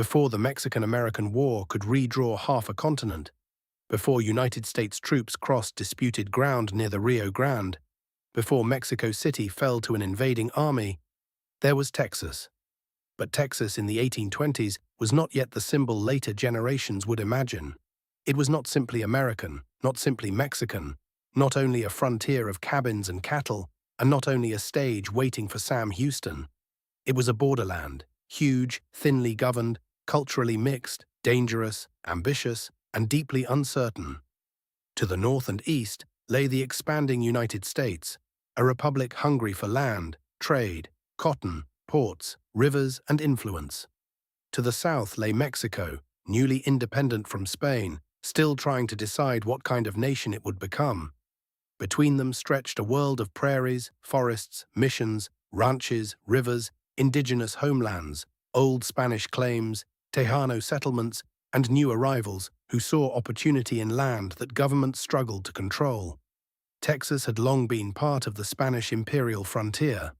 before the Mexican-American War could redraw half a continent, before United States troops crossed disputed ground near the Rio Grande, before Mexico City fell to an invading army, there was Texas. But Texas in the 1820s was not yet the symbol later generations would imagine. It was not simply American, not simply Mexican, not only a frontier of cabins and cattle, and not only a stage waiting for Sam Houston. It was a borderland, huge, thinly governed, culturally mixed, dangerous, ambitious, and deeply uncertain. To the north and east lay the expanding United States, a republic hungry for land, trade, cotton, ports, rivers, and influence. To the south lay Mexico, newly independent from Spain, still trying to decide what kind of nation it would become. Between them stretched a world of prairies, forests, missions, ranches, rivers, indigenous homelands, old Spanish claims, Tejano settlements, and new arrivals who saw opportunity in land that governments struggled to control. Texas had long been part of the Spanish imperial frontier.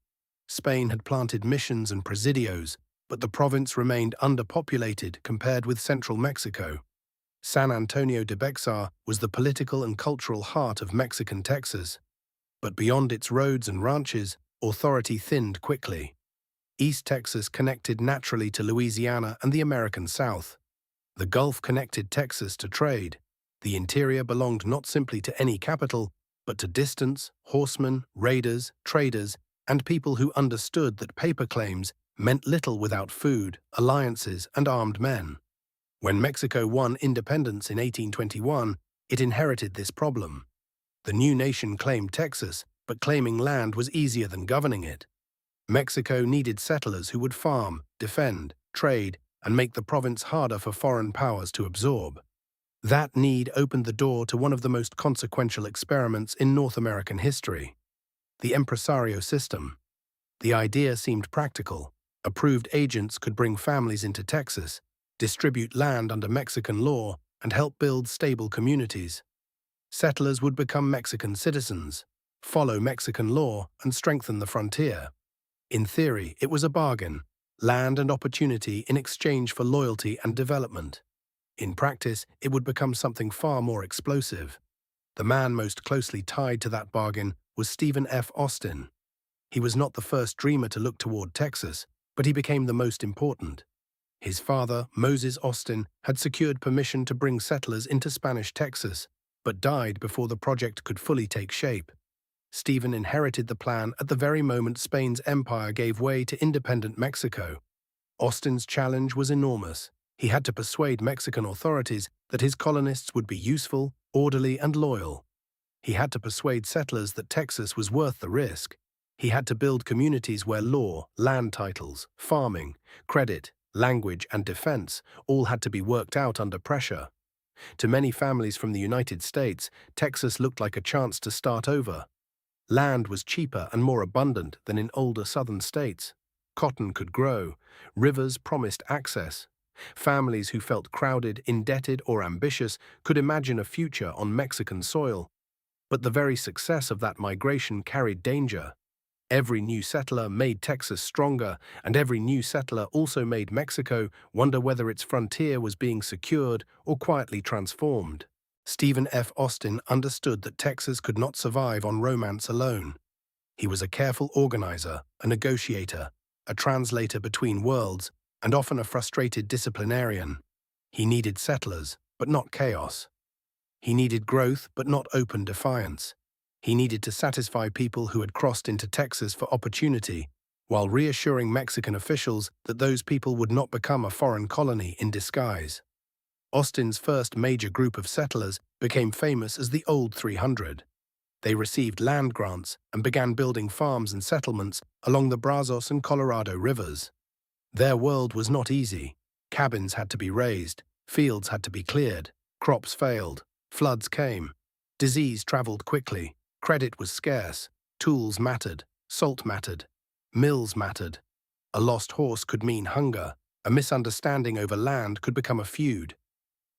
Spain had planted missions and presidios, but the province remained underpopulated compared with central Mexico. San Antonio de Bexar was the political and cultural heart of Mexican Texas. But beyond its roads and ranches, authority thinned quickly. East Texas connected naturally to Louisiana and the American South. The Gulf connected Texas to trade. The interior belonged not simply to any capital, but to distance, horsemen, raiders, traders, and people who understood that paper claims meant little without food, alliances, and armed men. When Mexico won independence in 1821, it inherited this problem. The new nation claimed Texas, but claiming land was easier than governing it. Mexico needed settlers who would farm, defend, trade, and make the province harder for foreign powers to absorb. That need opened the door to one of the most consequential experiments in North American history: the empresario system. The idea seemed practical. Approved agents could bring families into Texas, distribute land under Mexican law, and help build stable communities. Settlers would become Mexican citizens, follow Mexican law, and strengthen the frontier. In theory, it was a bargain: land and opportunity in exchange for loyalty and development. In practice, it would become something far more explosive. The man most closely tied to that bargain was Stephen F. Austin. He was not the first dreamer to look toward Texas, but he became the most important. His father, Moses Austin, had secured permission to bring settlers into Spanish Texas, but died before the project could fully take shape. Stephen inherited the plan at the very moment Spain's empire gave way to independent Mexico. Austin's challenge was enormous. He had to persuade Mexican authorities that his colonists would be useful, orderly, and loyal. He had to persuade settlers that Texas was worth the risk. He had to build communities where law, land titles, farming, credit, language, and defense all had to be worked out under pressure. To many families from the United States, Texas looked like a chance to start over. Land was cheaper and more abundant than in older southern states. Cotton could grow. Rivers promised access. Families who felt crowded, indebted, or ambitious could imagine a future on Mexican soil. But the very success of that migration carried danger. Every new settler made Texas stronger, and every new settler also made Mexico wonder whether its frontier was being secured or quietly transformed. Stephen F. Austin understood that Texas could not survive on romance alone. He was a careful organizer, a negotiator, a translator between worlds, and often a frustrated disciplinarian. He needed settlers, but not chaos. He needed growth, but not open defiance. He needed to satisfy people who had crossed into Texas for opportunity, while reassuring Mexican officials that those people would not become a foreign colony in disguise. Austin's first major group of settlers became famous as the Old 300. They received land grants and began building farms and settlements along the Brazos and Colorado rivers. Their world was not easy. Cabins had to be raised, fields had to be cleared, crops failed, floods came, disease traveled quickly. Credit was scarce, tools mattered, salt mattered, mills mattered. A lost horse could mean hunger, a misunderstanding over land could become a feud.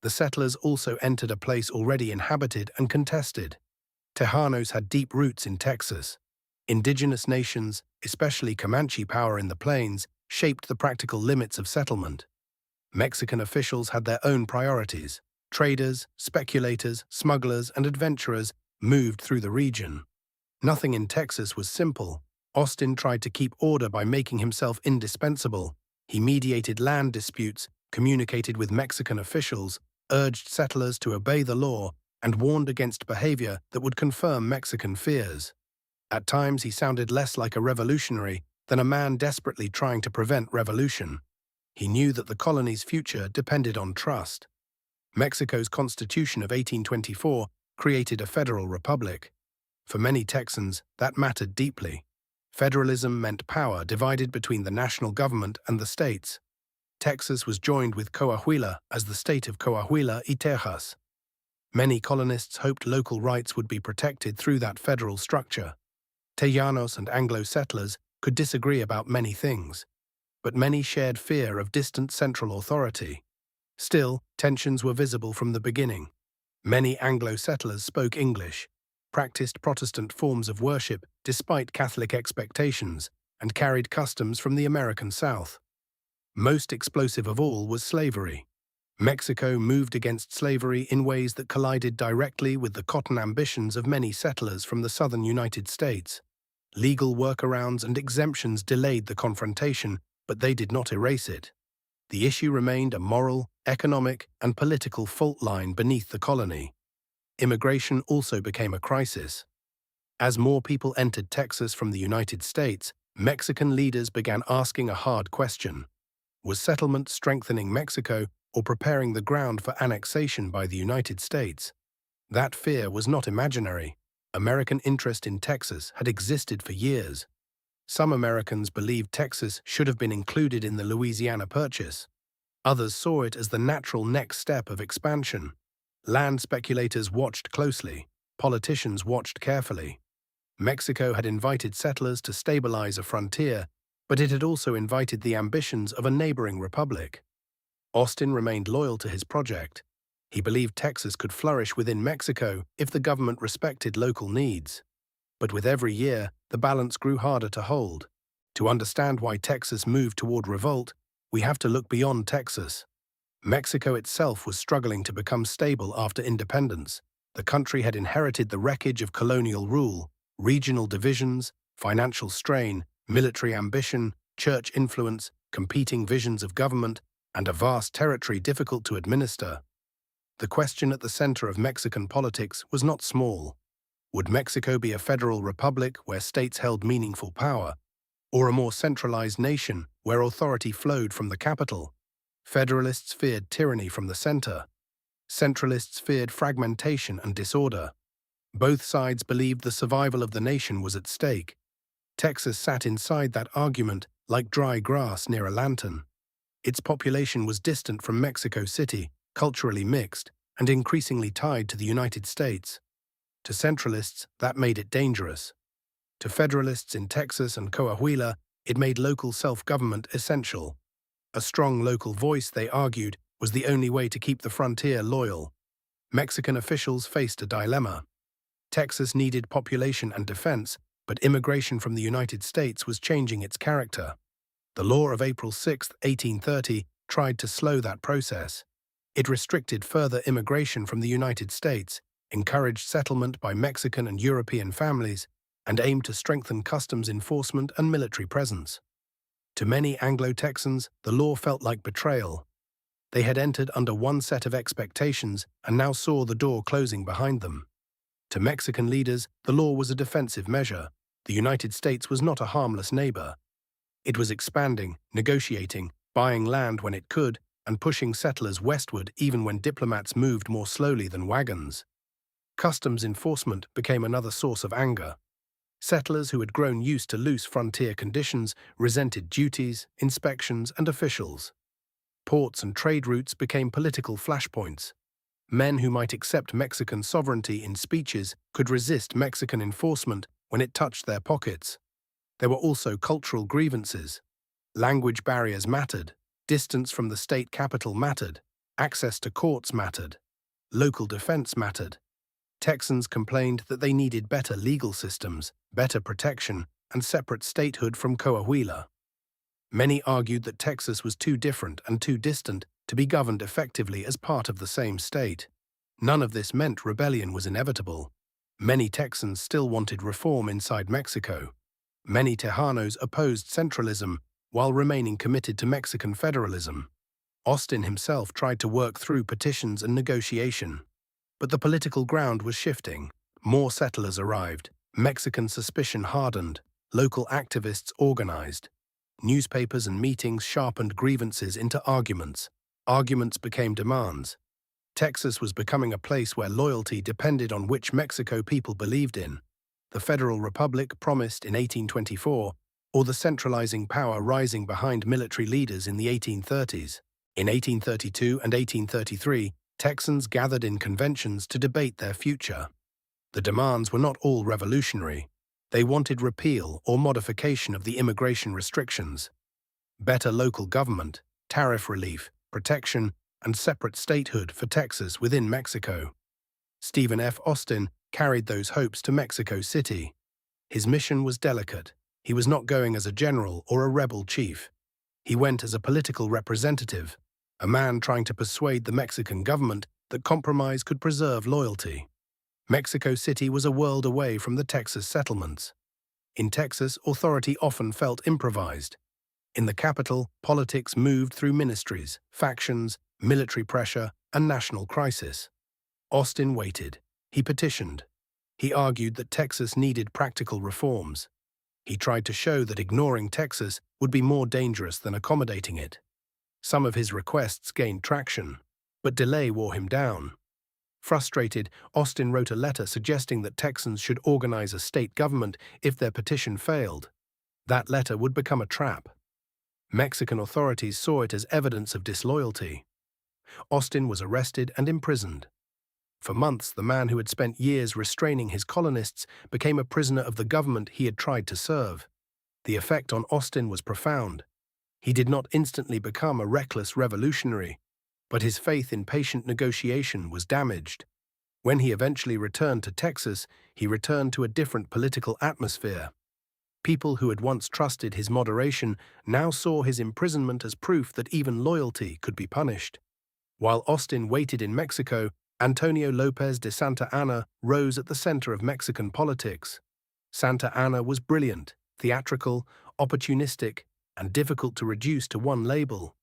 The settlers also entered a place already inhabited and contested. Tejanos had deep roots in Texas. Indigenous nations, especially Comanche power in the plains, shaped the practical limits of settlement. Mexican officials had their own priorities. Traders, speculators, smugglers, and adventurers moved through the region. Nothing in Texas was simple. Austin tried to keep order by making himself indispensable. He mediated land disputes, communicated with Mexican officials, urged settlers to obey the law, and warned against behavior that would confirm Mexican fears. At times, he sounded less like a revolutionary than a man desperately trying to prevent revolution. He knew that the colony's future depended on trust. Mexico's Constitution of 1824 created a federal republic. For many Texans, that mattered deeply. Federalism meant power divided between the national government and the states. Texas was joined with Coahuila as the state of Coahuila y Tejas. Many colonists hoped local rights would be protected through that federal structure. Tejanos and Anglo settlers could disagree about many things, but many shared fear of distant central authority. Still, tensions were visible from the beginning. Many Anglo settlers spoke English, practiced Protestant forms of worship despite Catholic expectations, and carried customs from the American South. Most explosive of all was slavery. Mexico moved against slavery in ways that collided directly with the cotton ambitions of many settlers from the southern United States. Legal workarounds and exemptions delayed the confrontation, but they did not erase it. The issue remained a moral, economic, and political fault line beneath the colony. Immigration also became a crisis. As more people entered Texas from the United States, Mexican leaders began asking a hard question. Was settlement strengthening Mexico or preparing the ground for annexation by the United States? That fear was not imaginary. American interest in Texas had existed for years. Some Americans believed Texas should have been included in the Louisiana Purchase. Others saw it as the natural next step of expansion. Land speculators watched closely. Politicians watched carefully. Mexico had invited settlers to stabilize a frontier, but it had also invited the ambitions of a neighboring republic. Austin remained loyal to his project. He believed Texas could flourish within Mexico if the government respected local needs. But with every year, the balance grew harder to hold. To understand why Texas moved toward revolt, we have to look beyond Texas. Mexico itself was struggling to become stable after independence. The country had inherited the wreckage of colonial rule, regional divisions, financial strain, military ambition, church influence, competing visions of government, and a vast territory difficult to administer. The question at the center of Mexican politics was not small. Would Mexico be a federal republic where states held meaningful power, or a more centralized nation where authority flowed from the capital? Federalists feared tyranny from the center. Centralists feared fragmentation and disorder. Both sides believed the survival of the nation was at stake. Texas sat inside that argument like dry grass near a lantern. Its population was distant from Mexico City, culturally mixed, and increasingly tied to the United States. To centralists, that made it dangerous. To federalists in Texas and Coahuila, it made local self-government essential. A strong local voice, they argued, was the only way to keep the frontier loyal. Mexican officials faced a dilemma. Texas needed population and defense, but immigration from the United States was changing its character. The law of April 6, 1830, tried to slow that process. It restricted further immigration from the United States, encouraged settlement by Mexican and European families, and aimed to strengthen customs enforcement and military presence. To many Anglo-Texans, the law felt like betrayal. They had entered under one set of expectations and now saw the door closing behind them. To Mexican leaders, the law was a defensive measure. The United States was not a harmless neighbor. It was expanding, negotiating, buying land when it could, and pushing settlers westward even when diplomats moved more slowly than wagons. Customs enforcement became another source of anger. Settlers who had grown used to loose frontier conditions resented duties, inspections, and officials. Ports and trade routes became political flashpoints. Men who might accept Mexican sovereignty in speeches could resist Mexican enforcement when it touched their pockets. There were also cultural grievances. Language barriers mattered. Distance from the state capital mattered. Access to courts mattered. Local defense mattered. Texans complained that they needed better legal systems, better protection, and separate statehood from Coahuila. Many argued that Texas was too different and too distant to be governed effectively as part of the same state. None of this meant rebellion was inevitable. Many Texans still wanted reform inside Mexico. Many Tejanos opposed centralism while remaining committed to Mexican federalism. Austin himself tried to work through petitions and negotiation. But the political ground was shifting. More settlers arrived. Mexican suspicion hardened. Local activists organized. Newspapers and meetings sharpened grievances into arguments. Arguments became demands. Texas was becoming a place where loyalty depended on which Mexico people believed in: the Federal Republic promised in 1824, or the centralizing power rising behind military leaders in the 1830s. In 1832 and 1833, Texans gathered in conventions to debate their future. The demands were not all revolutionary. They wanted repeal or modification of the immigration restrictions, better local government, tariff relief, protection, and separate statehood for Texas within Mexico. Stephen F. Austin carried those hopes to Mexico City. His mission was delicate. He was not going as a general or a rebel chief. He went as a political representative, a man trying to persuade the Mexican government that compromise could preserve loyalty. Mexico City was a world away from the Texas settlements. In Texas, authority often felt improvised. In the capital, politics moved through ministries, factions, military pressure, and national crisis. Austin waited. He petitioned. He argued that Texas needed practical reforms. He tried to show that ignoring Texas would be more dangerous than accommodating it. Some of his requests gained traction, but delay wore him down. Frustrated, Austin wrote a letter suggesting that Texans should organize a state government if their petition failed. That letter would become a trap. Mexican authorities saw it as evidence of disloyalty. Austin was arrested and imprisoned. For months, the man who had spent years restraining his colonists became a prisoner of the government he had tried to serve. The effect on Austin was profound. He did not instantly become a reckless revolutionary, but his faith in patient negotiation was damaged. When he eventually returned to Texas, he returned to a different political atmosphere. People who had once trusted his moderation now saw his imprisonment as proof that even loyalty could be punished. While Austin waited in Mexico, Antonio Lopez de Santa Anna rose at the center of Mexican politics. Santa Anna was brilliant, theatrical, opportunistic, and difficult to reduce to one label.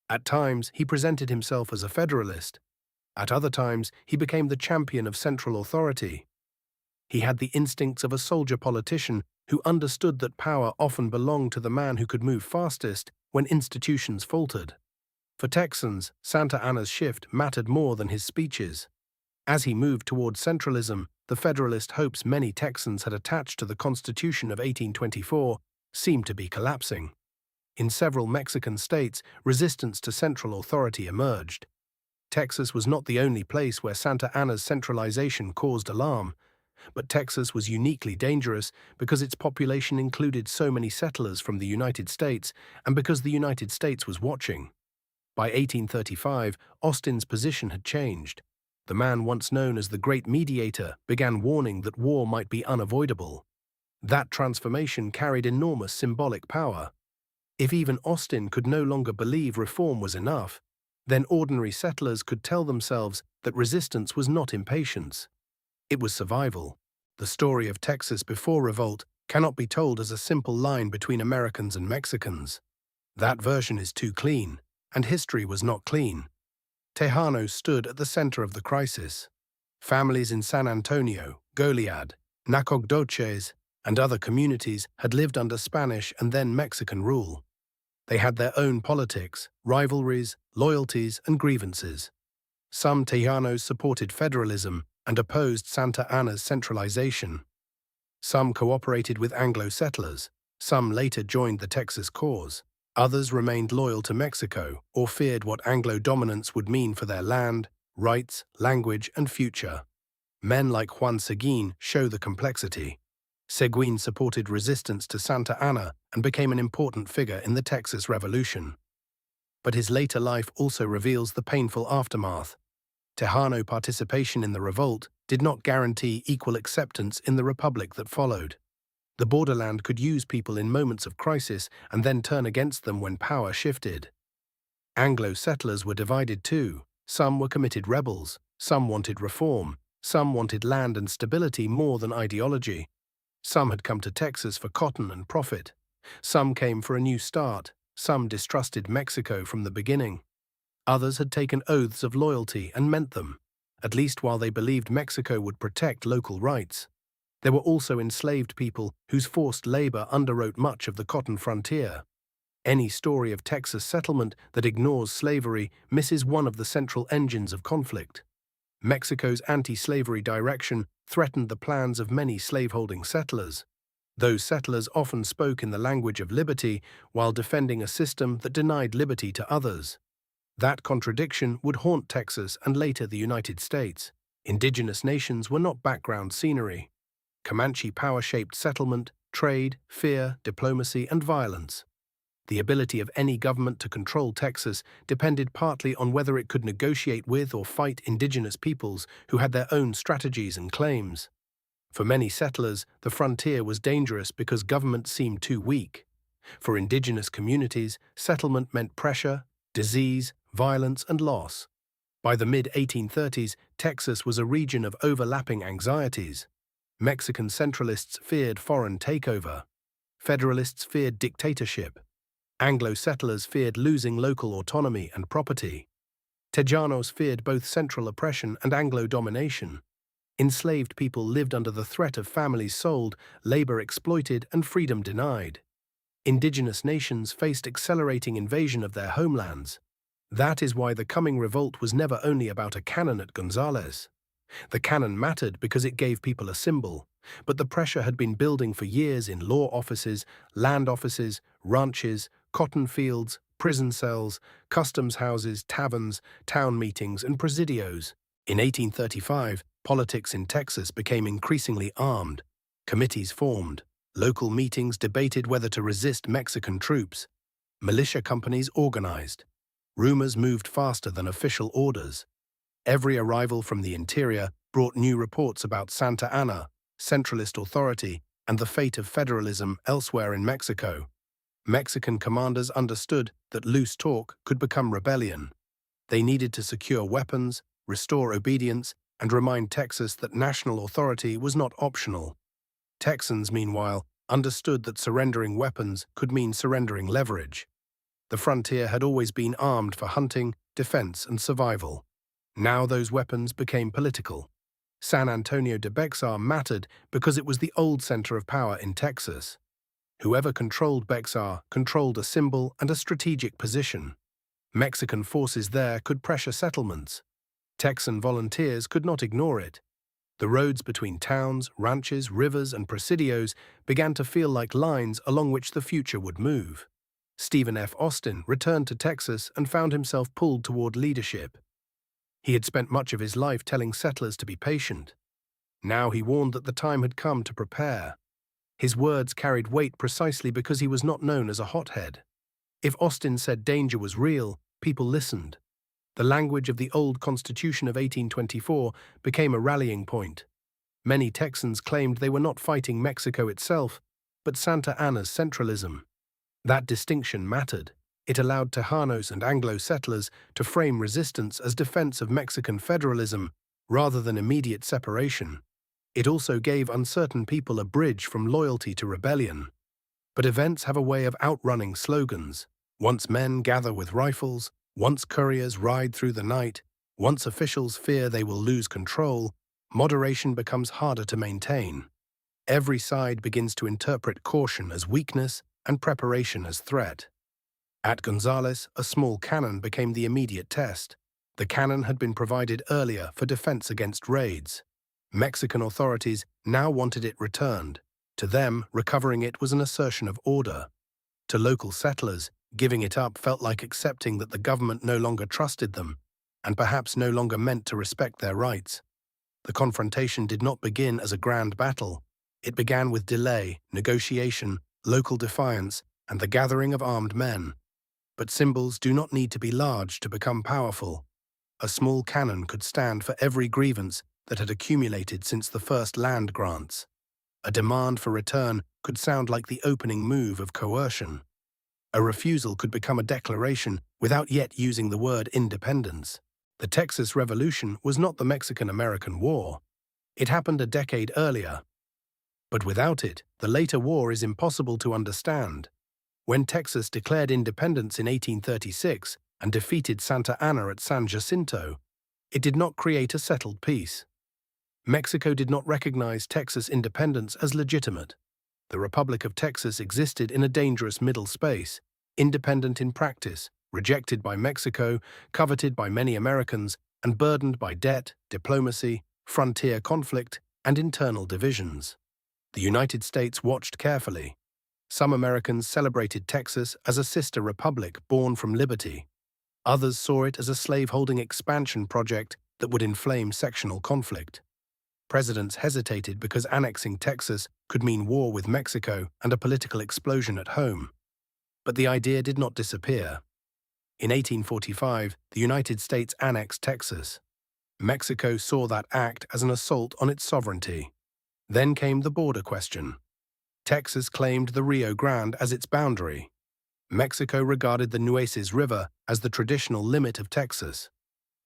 At times, he presented himself as a federalist. At other times, he became the champion of central authority. He had the instincts of a soldier politician who understood that power often belonged to the man who could move fastest when institutions faltered. For Texans, Santa Anna's shift mattered more than his speeches. As he moved toward centralism, the federalist hopes many Texans had attached to the Constitution of 1824 seemed to be collapsing. In several Mexican states, resistance to central authority emerged. Texas was not the only place where Santa Anna's centralization caused alarm, but Texas was uniquely dangerous because its population included so many settlers from the United States and because the United States was watching. By 1835, Austin's position had changed. The man once known as the Great Mediator began warning that war might be unavoidable. That transformation carried enormous symbolic power. If even Austin could no longer believe reform was enough, then ordinary settlers could tell themselves that resistance was not impatience. It was survival. The story of Texas before revolt cannot be told as a simple line between Americans and Mexicans. That version is too clean, and history was not clean. Tejanos stood at the center of the crisis. Families in San Antonio, Goliad, Nacogdoches, and other communities had lived under Spanish and then Mexican rule. They had their own politics, rivalries, loyalties, and grievances. Some Tejanos supported federalism and opposed Santa Anna's centralization. Some cooperated with Anglo settlers. Some later joined the Texas cause. Others remained loyal to Mexico or feared what Anglo dominance would mean for their land, rights, language, and future. Men like Juan Seguin show the complexity. Seguin supported resistance to Santa Anna and became an important figure in the Texas Revolution. But his later life also reveals the painful aftermath. Tejano participation in the revolt did not guarantee equal acceptance in the republic that followed. The Borderland could use people in moments of crisis and then turn against them when power shifted. Anglo settlers were divided too. Some were committed rebels, some wanted reform, some wanted land and stability more than ideology. Some had come to Texas for cotton and profit. Some came for a new start. Some distrusted Mexico from the beginning. Others had taken oaths of loyalty and meant them, at least while they believed Mexico would protect local rights. There were also enslaved people whose forced labor underwrote much of the cotton frontier. Any story of Texas settlement that ignores slavery misses one of the central engines of conflict. Mexico's anti-slavery direction threatened the plans of many slaveholding settlers. Those settlers often spoke in the language of liberty while defending a system that denied liberty to others. That contradiction would haunt Texas and later the United States. Indigenous nations were not background scenery. Comanche power shaped settlement, trade, fear, diplomacy, and violence. The ability of any government to control Texas depended partly on whether it could negotiate with or fight indigenous peoples who had their own strategies and claims. For many settlers, the frontier was dangerous because government seemed too weak. For indigenous communities, settlement meant pressure, disease, violence, and loss. By the mid-1830s, Texas was a region of overlapping anxieties. Mexican centralists feared foreign takeover. Federalists feared dictatorship. Anglo settlers feared losing local autonomy and property. Tejanos feared both central oppression and Anglo domination. Enslaved people lived under the threat of families sold, labor exploited, and freedom denied. Indigenous nations faced accelerating invasion of their homelands. That is why the coming revolt was never only about a cannon at Gonzales. The cannon mattered because it gave people a symbol, but the pressure had been building for years in law offices, land offices, ranches, cotton fields, prison cells, customs houses, taverns, town meetings, and presidios. In 1835, politics in Texas became increasingly armed. Committees formed. Local meetings debated whether to resist Mexican troops. Militia companies organized. Rumors moved faster than official orders. Every arrival from the interior brought new reports about Santa Anna, centralist authority, and the fate of federalism elsewhere in Mexico. Mexican commanders understood that loose talk could become rebellion. They needed to secure weapons, restore obedience, and remind Texas that national authority was not optional. Texans, meanwhile, understood that surrendering weapons could mean surrendering leverage. The frontier had always been armed for hunting, defense, and survival. Now those weapons became political. San Antonio de Bexar mattered because it was the old center of power in Texas. Whoever controlled Bexar controlled a symbol and a strategic position. Mexican forces there could pressure settlements. Texan volunteers could not ignore it. The roads between towns, ranches, rivers, and presidios began to feel like lines along which the future would move. Stephen F. Austin returned to Texas and found himself pulled toward leadership. He had spent much of his life telling settlers to be patient. Now he warned that the time had come to prepare. His words carried weight precisely because he was not known as a hothead. If Austin said danger was real, people listened. The language of the old Constitution of 1824 became a rallying point. Many Texans claimed they were not fighting Mexico itself, but Santa Anna's centralism. That distinction mattered. It allowed Tejanos and Anglo settlers to frame resistance as defense of Mexican federalism rather than immediate separation. It also gave uncertain people a bridge from loyalty to rebellion. But events have a way of outrunning slogans. Once men gather with rifles, once couriers ride through the night, once officials fear they will lose control, moderation becomes harder to maintain. Every side begins to interpret caution as weakness and preparation as threat. At Gonzales, a small cannon became the immediate test. The cannon had been provided earlier for defense against raids. Mexican authorities now wanted it returned. To them, recovering it was an assertion of order. To local settlers, giving it up felt like accepting that the government no longer trusted them, and perhaps no longer meant to respect their rights. The confrontation did not begin as a grand battle. It began with delay, negotiation, local defiance, and the gathering of armed men. But symbols do not need to be large to become powerful. A small cannon could stand for every grievance that had accumulated since the first land grants. A demand for return could sound like the opening move of coercion. A refusal could become a declaration without yet using the word independence. The Texas Revolution was not the Mexican-American War. It happened a decade earlier. But without it, the later war is impossible to understand. When Texas declared independence in 1836 and defeated Santa Anna at San Jacinto, it did not create a settled peace. Mexico did not recognize Texas independence as legitimate. The Republic of Texas existed in a dangerous middle space, independent in practice, rejected by Mexico, coveted by many Americans, and burdened by debt, diplomacy, frontier conflict, and internal divisions. The United States watched carefully. Some Americans celebrated Texas as a sister republic born from liberty. Others saw it as a slaveholding expansion project that would inflame sectional conflict. Presidents hesitated because annexing Texas could mean war with Mexico and a political explosion at home. But the idea did not disappear. In 1845, the United States annexed Texas. Mexico saw that act as an assault on its sovereignty. Then came the border question. Texas claimed the Rio Grande as its boundary. Mexico regarded the Nueces River as the traditional limit of Texas.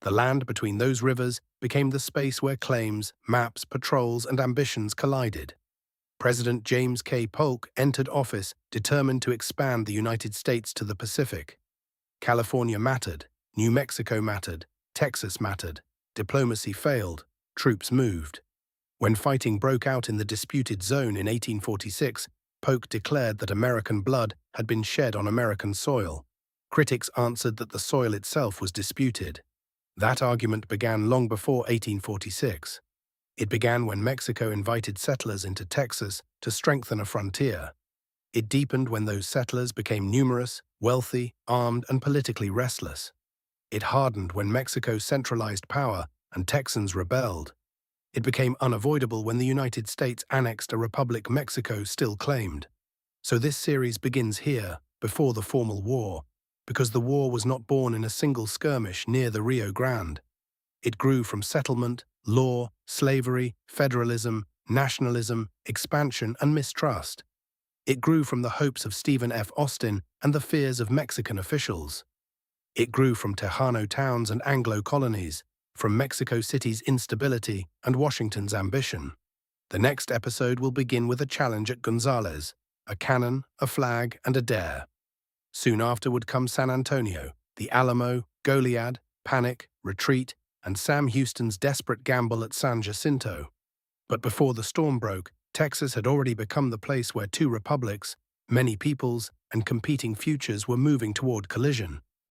The land between those rivers became the space where claims, maps, patrols, and ambitions collided. President James K. Polk entered office determined to expand the United States to the Pacific. California mattered, New Mexico mattered, Texas mattered. Diplomacy failed, troops moved. When fighting broke out in the disputed zone in 1846, Polk declared that American blood had been shed on American soil. Critics answered that the soil itself was disputed. That argument began long before 1846. It began when Mexico invited settlers into Texas to strengthen a frontier. It deepened when those settlers became numerous, wealthy, armed, and politically restless. It hardened when Mexico centralized power and Texans rebelled. It became unavoidable when the United States annexed a republic Mexico still claimed. So this series begins here, before the formal war, because the war was not born in a single skirmish near the Rio Grande. It grew from settlement, law, slavery, federalism, nationalism, expansion, and mistrust. It grew from the hopes of Stephen F. Austin and the fears of Mexican officials. It grew from Tejano towns and Anglo colonies, from Mexico City's instability and Washington's ambition. The next episode will begin with a challenge at Gonzales, a cannon, a flag, and a dare. Soon after would come San Antonio, the Alamo, Goliad, panic, retreat, and Sam Houston's desperate gamble at San Jacinto. But before the storm broke, Texas had already become the place where two republics, many peoples, and competing futures were moving toward collision.